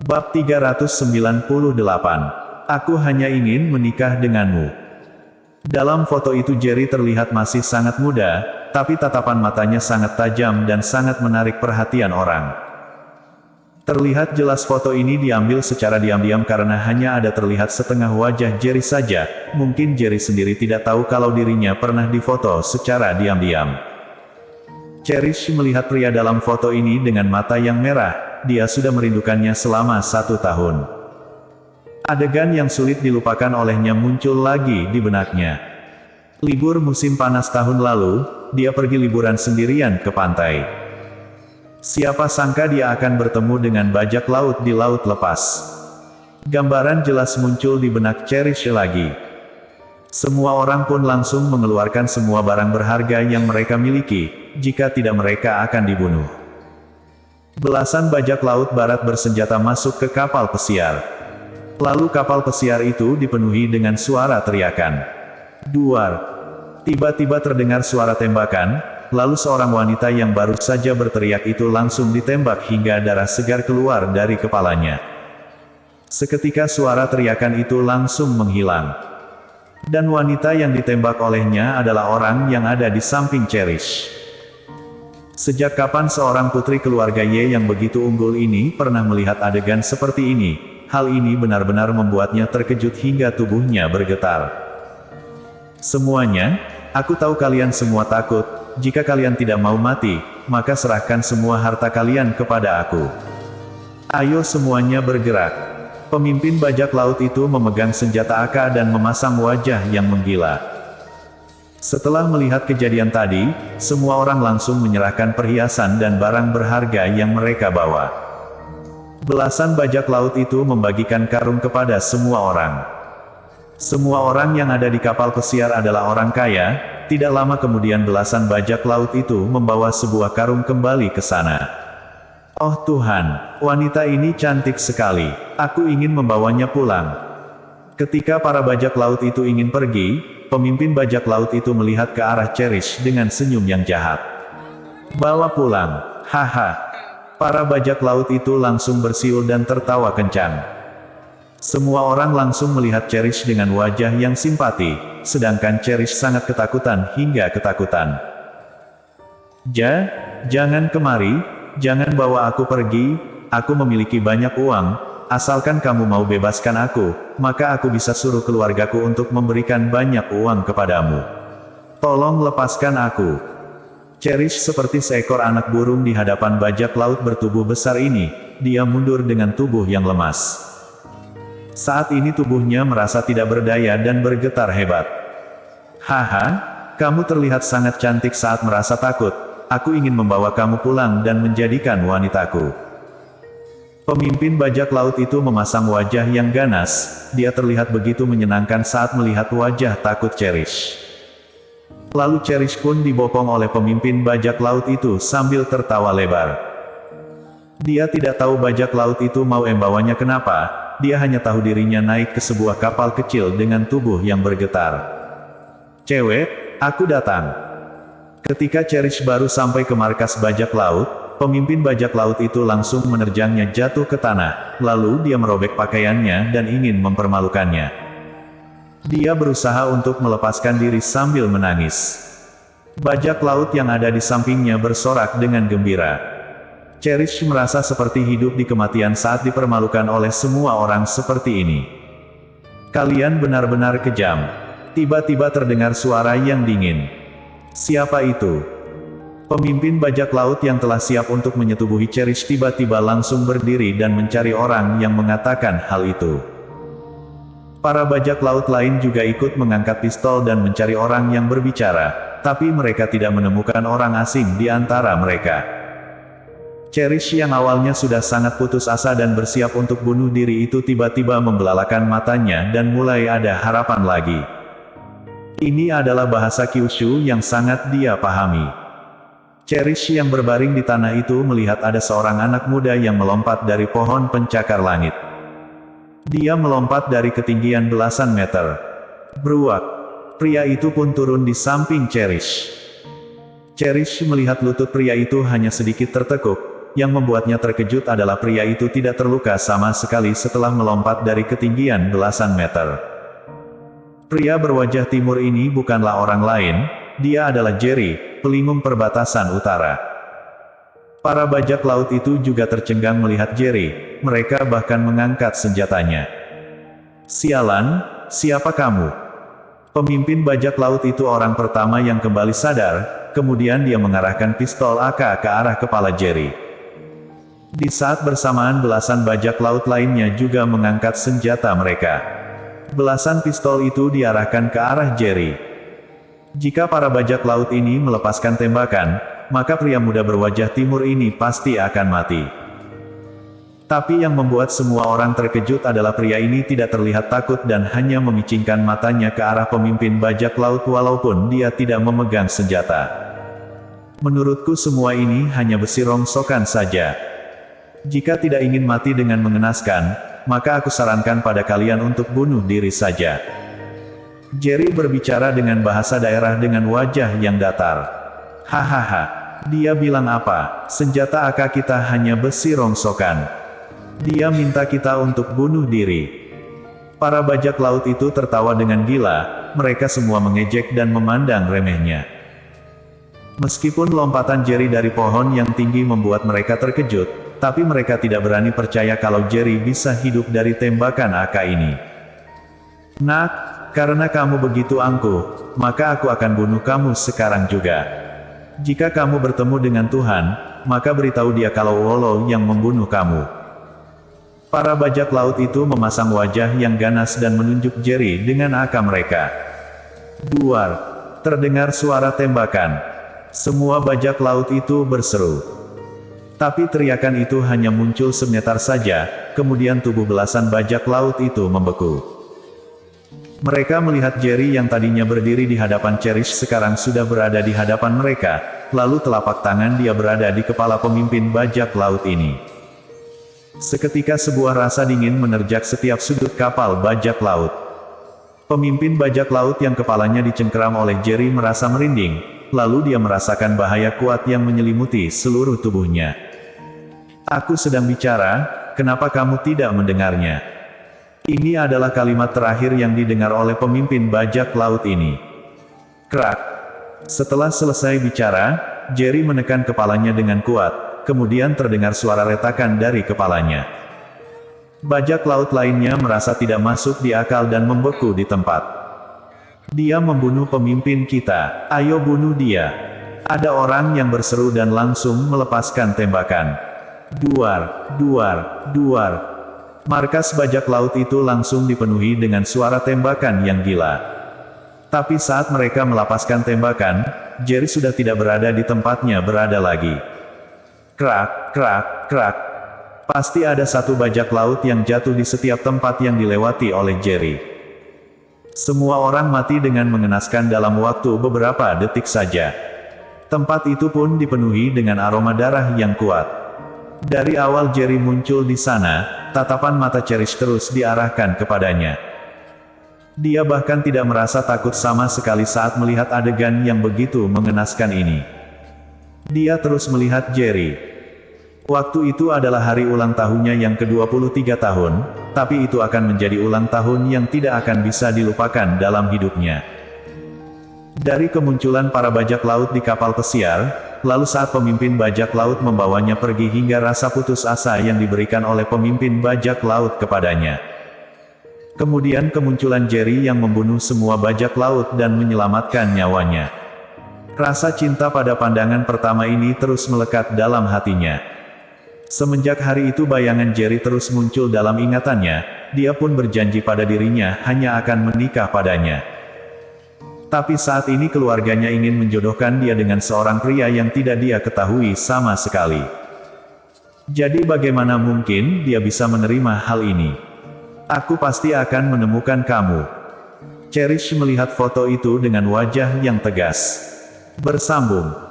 Bab 398. Aku hanya ingin menikah denganmu. Dalam foto itu Jerry terlihat masih sangat muda, tapi tatapan matanya sangat tajam dan sangat menarik perhatian orang. Terlihat jelas foto ini diambil secara diam-diam karena hanya ada terlihat setengah wajah Jerry saja. Mungkin Jerry sendiri tidak tahu kalau dirinya pernah difoto secara diam-diam. Cherish melihat pria dalam foto ini dengan mata yang merah. Dia sudah merindukannya selama 1 tahun. Adegan yang sulit dilupakan olehnya muncul lagi di benaknya. Libur musim panas tahun lalu, dia pergi liburan sendirian ke pantai. Siapa sangka dia akan bertemu dengan bajak laut di laut lepas. Gambaran jelas muncul di benak Cherish lagi. Semua orang pun langsung mengeluarkan semua barang berharga yang mereka miliki, jika tidak mereka akan dibunuh. Belasan bajak laut barat bersenjata masuk ke kapal pesiar. Lalu kapal pesiar itu dipenuhi dengan suara teriakan. Duar. Tiba-tiba terdengar suara tembakan, lalu seorang wanita yang baru saja berteriak itu langsung ditembak hingga darah segar keluar dari kepalanya. Seketika suara teriakan itu langsung menghilang. Dan wanita yang ditembak olehnya adalah orang yang ada di samping Cherish. Sejak kapan seorang putri keluarga Ye yang begitu unggul ini pernah melihat adegan seperti ini? Hal ini benar-benar membuatnya terkejut hingga tubuhnya bergetar. Semuanya, aku tahu kalian semua takut. Jika kalian tidak mau mati, maka serahkan semua harta kalian kepada aku. Ayo semuanya bergerak. Pemimpin bajak laut itu memegang senjata AK dan memasang wajah yang menggila. Setelah melihat kejadian tadi, semua orang langsung menyerahkan perhiasan dan barang berharga yang mereka bawa. Belasan bajak laut itu membagikan karung kepada semua orang. Semua orang yang ada di kapal pesiar adalah orang kaya. Tidak lama kemudian belasan bajak laut itu membawa sebuah karung kembali ke sana. Oh Tuhan, wanita ini cantik sekali. Aku ingin membawanya pulang. Ketika para bajak laut itu ingin pergi, pemimpin bajak laut itu melihat ke arah Cherish dengan senyum yang jahat. Bawa pulang, haha. Para bajak laut itu langsung bersiul dan tertawa kencang. Semua orang langsung melihat Cherish dengan wajah yang simpati, sedangkan Cherish sangat ketakutan hingga ketakutan. Jangan kemari, jangan bawa aku pergi, aku memiliki banyak uang. Asalkan kamu mau bebaskan aku, maka aku bisa suruh keluargaku untuk memberikan banyak uang kepadamu. Tolong lepaskan aku. Cherish seperti seekor anak burung di hadapan bajak laut bertubuh besar ini. Dia mundur dengan tubuh yang lemas. Saat ini tubuhnya merasa tidak berdaya dan bergetar hebat. Haha, kamu terlihat sangat cantik saat merasa takut. Aku ingin membawa kamu pulang dan menjadikan wanitaku. Pemimpin bajak laut itu memasang wajah yang ganas. Dia terlihat begitu menyenangkan saat melihat wajah takut Cherish. Lalu Cherish pun dibopong oleh pemimpin bajak laut itu sambil tertawa lebar. Dia tidak tahu bajak laut itu mau membawanya kenapa. Dia hanya tahu dirinya naik ke sebuah kapal kecil dengan tubuh yang bergetar. Cewek, aku datang. Ketika Cherish baru sampai ke markas bajak laut, pemimpin bajak laut itu langsung menerjangnya jatuh ke tanah, lalu dia merobek pakaiannya dan ingin mempermalukannya. Dia berusaha untuk melepaskan diri sambil menangis. Bajak laut yang ada di sampingnya bersorak dengan gembira. Cherish merasa seperti hidup di kematian saat dipermalukan oleh semua orang seperti ini. Kalian benar-benar kejam. Tiba-tiba terdengar suara yang dingin. Siapa itu? Pemimpin bajak laut yang telah siap untuk menyetubuhi Cherish tiba-tiba langsung berdiri dan mencari orang yang mengatakan hal itu. Para bajak laut lain juga ikut mengangkat pistol dan mencari orang yang berbicara, tapi mereka tidak menemukan orang asing di antara mereka. Cherish yang awalnya sudah sangat putus asa dan bersiap untuk bunuh diri itu tiba-tiba membelalakan matanya dan mulai ada harapan lagi. Ini adalah bahasa Kyushu yang sangat dia pahami. Cherish yang berbaring di tanah itu melihat ada seorang anak muda yang melompat dari pohon pencakar langit. Dia melompat dari ketinggian belasan meter. Beruak. Pria itu pun turun di samping Cherish. Cherish melihat lutut pria itu hanya sedikit tertekuk. yang membuatnya terkejut adalah pria itu tidak terluka sama sekali setelah melompat dari ketinggian belasan meter. Pria berwajah timur ini bukanlah orang lain, dia adalah Jerry, pelindung perbatasan utara. Para bajak laut itu juga tercengang melihat Jerry, mereka bahkan mengangkat senjatanya. Sialan, siapa kamu? Pemimpin bajak laut itu orang pertama yang kembali sadar, kemudian dia mengarahkan pistol AK ke arah kepala Jerry. Di saat bersamaan belasan bajak laut lainnya juga mengangkat senjata mereka. Belasan pistol itu diarahkan ke arah Jerry. Jika para bajak laut ini melepaskan tembakan, maka pria muda berwajah timur ini pasti akan mati. Tapi yang membuat semua orang terkejut adalah pria ini tidak terlihat takut dan hanya memicingkan matanya ke arah pemimpin bajak laut walaupun dia tidak memegang senjata. Menurutku semua ini hanya besi rongsokan saja. Jika tidak ingin mati dengan mengenaskan, maka aku sarankan pada kalian untuk bunuh diri saja. Jerry berbicara dengan bahasa daerah dengan wajah yang datar. Hahaha, dia bilang apa? Senjata AK kita hanya besi rongsokan. Dia minta kita untuk bunuh diri. Para bajak laut itu tertawa dengan gila, mereka semua mengejek dan memandang remehnya. Meskipun lompatan Jerry dari pohon yang tinggi membuat mereka terkejut, tapi mereka tidak berani percaya kalau Jerry bisa hidup dari tembakan AK ini. Nak, karena kamu begitu angkuh, maka aku akan bunuh kamu sekarang juga. Jika kamu bertemu dengan Tuhan, maka beritahu dia kalau Wolo yang membunuh kamu. Para bajak laut itu memasang wajah yang ganas dan menunjuk Jerry dengan AK mereka. Duar. Terdengar suara tembakan. Semua bajak laut itu berseru. Tapi teriakan itu hanya muncul sebentar saja, kemudian tubuh belasan bajak laut itu membeku. Mereka melihat Jerry yang tadinya berdiri di hadapan Cherish sekarang sudah berada di hadapan mereka, lalu telapak tangan dia berada di kepala pemimpin bajak laut ini. Seketika sebuah rasa dingin menerjak setiap sudut kapal bajak laut. Pemimpin bajak laut yang kepalanya dicengkeram oleh Jerry merasa merinding, lalu dia merasakan bahaya kuat yang menyelimuti seluruh tubuhnya. Aku sedang bicara, kenapa kamu tidak mendengarnya? Ini adalah kalimat terakhir yang didengar oleh pemimpin bajak laut ini. Krak. Setelah selesai bicara, Jerry menekan kepalanya dengan kuat, kemudian terdengar suara retakan dari kepalanya. Bajak laut lainnya merasa tidak masuk di akal dan membeku di tempat. Dia membunuh pemimpin kita, ayo bunuh dia. Ada orang yang berseru dan langsung melepaskan tembakan. Duar, duar, duar. Markas bajak laut itu langsung dipenuhi dengan suara tembakan yang gila. Tapi saat mereka melepaskan tembakan, Jerry sudah tidak berada di tempatnya berada lagi. Krak, krak, krak. Pasti ada satu bajak laut yang jatuh di setiap tempat yang dilewati oleh Jerry. Semua orang mati dengan mengenaskan dalam waktu beberapa detik saja. Tempat itu pun dipenuhi dengan aroma darah yang kuat. Dari awal Jerry muncul di sana, tatapan mata Cherish terus diarahkan kepadanya. Dia bahkan tidak merasa takut sama sekali saat melihat adegan yang begitu mengenaskan ini. Dia terus melihat Jerry. Waktu itu adalah hari ulang tahunnya yang ke-23 tahun, tapi itu akan menjadi ulang tahun yang tidak akan bisa dilupakan dalam hidupnya. Dari kemunculan para bajak laut di kapal pesiar, lalu saat pemimpin bajak laut membawanya pergi hingga rasa putus asa yang diberikan oleh pemimpin bajak laut kepadanya. Kemudian kemunculan Jerry yang membunuh semua bajak laut dan menyelamatkan nyawanya. Rasa cinta pada pandangan pertama ini terus melekat dalam hatinya. Semenjak hari itu bayangan Jerry terus muncul dalam ingatannya, dia pun berjanji pada dirinya hanya akan menikah padanya. Tapi saat ini keluarganya ingin menjodohkan dia dengan seorang pria yang tidak dia ketahui sama sekali. Jadi bagaimana mungkin dia bisa menerima hal ini? Aku pasti akan menemukan kamu. Cherish melihat foto itu dengan wajah yang tegas. Bersambung.